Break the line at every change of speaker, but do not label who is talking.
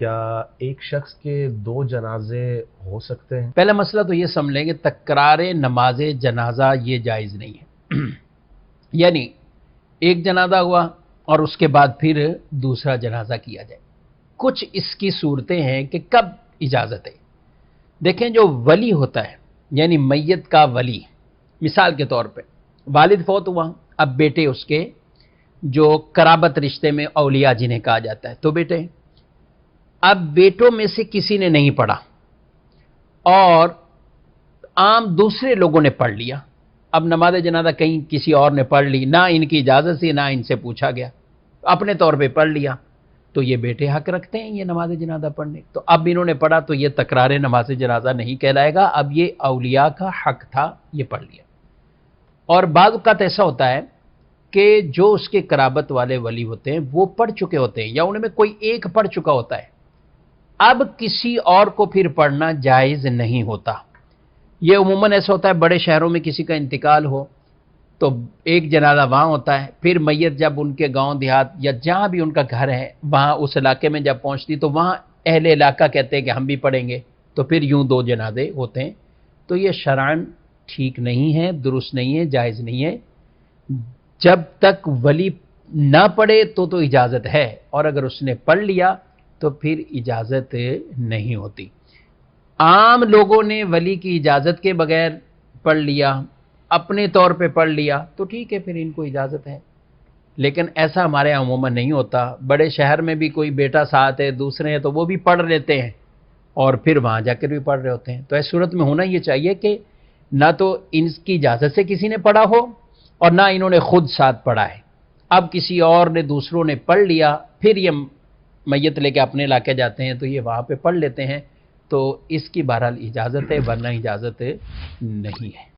کیا ایک شخص کے دو جنازے ہو سکتے ہیں؟
پہلا مسئلہ تو یہ سمجھ لیں کہ تکرار نماز جنازہ یہ جائز نہیں ہے یعنی ایک جنازہ ہوا اور اس کے بعد پھر دوسرا جنازہ کیا جائے۔ کچھ اس کی صورتیں ہیں کہ کب اجازت ہے۔ دیکھیں جو ولی ہوتا ہے یعنی میت کا ولی، مثال کے طور پہ والد فوت ہوا، اب بیٹے اس کے جو قرابت رشتے میں اولیاء جنہیں کہا جاتا ہے، تو بیٹے اب بیٹوں میں سے کسی نے نہیں پڑھا اور عام دوسرے لوگوں نے پڑھ لیا، اب نماز جنازہ کہیں کسی اور نے پڑھ لی، نہ ان کی اجازت سے نہ ان سے پوچھا گیا، اپنے طور پہ پڑھ لیا، تو یہ بیٹے حق رکھتے ہیں یہ نماز جنازہ پڑھنے۔ تو اب انہوں نے پڑھا تو یہ تکرار نماز جنازہ نہیں کہلائے گا، اب یہ اولیاء کا حق تھا، یہ پڑھ لیا۔ اور بعض اوقات ایسا ہوتا ہے کہ جو اس کے قرابت والے ولی ہوتے ہیں وہ پڑھ چکے ہوتے ہیں یا ان میں کوئی ایک پڑھ چکا ہوتا ہے، اب کسی اور کو پھر پڑھنا جائز نہیں ہوتا۔ یہ عموماً ایسا ہوتا ہے بڑے شہروں میں کسی کا انتقال ہو تو ایک جنازہ وہاں ہوتا ہے، پھر میت جب ان کے گاؤں دیہات یا جہاں بھی ان کا گھر ہے وہاں اس علاقے میں جب پہنچتی تو وہاں اہل علاقہ کہتے ہیں کہ ہم بھی پڑھیں گے، تو پھر یوں دو جنازے ہوتے ہیں۔ تو یہ شرعاً ٹھیک نہیں ہے، درست نہیں ہے، جائز نہیں ہے۔ جب تک ولی نہ پڑھے تو اجازت ہے، اور اگر اس نے پڑھ لیا تو پھر اجازت نہیں ہوتی۔ عام لوگوں نے ولی کی اجازت کے بغیر پڑھ لیا، اپنے طور پہ پڑھ لیا تو ٹھیک ہے، پھر ان کو اجازت ہے، لیکن ایسا ہمارے عموماً نہیں ہوتا۔ بڑے شہر میں بھی کوئی بیٹا ساتھ ہے، دوسرے ہیں تو وہ بھی پڑھ لیتے ہیں اور پھر وہاں جا کر بھی پڑھ رہے ہوتے ہیں۔ تو اس صورت میں ہونا یہ چاہیے کہ نہ تو ان کی اجازت سے کسی نے پڑھا ہو اور نہ انہوں نے خود ساتھ پڑھا ہے، اب کسی اور نے دوسروں نے پڑھ لیا، پھر یہ میت لے کے اپنے علاقے جاتے ہیں تو یہ وہاں پہ پڑھ لیتے ہیں، تو اس کی بہرحال اجازت ہے ورنہ اجازت نہیں ہے۔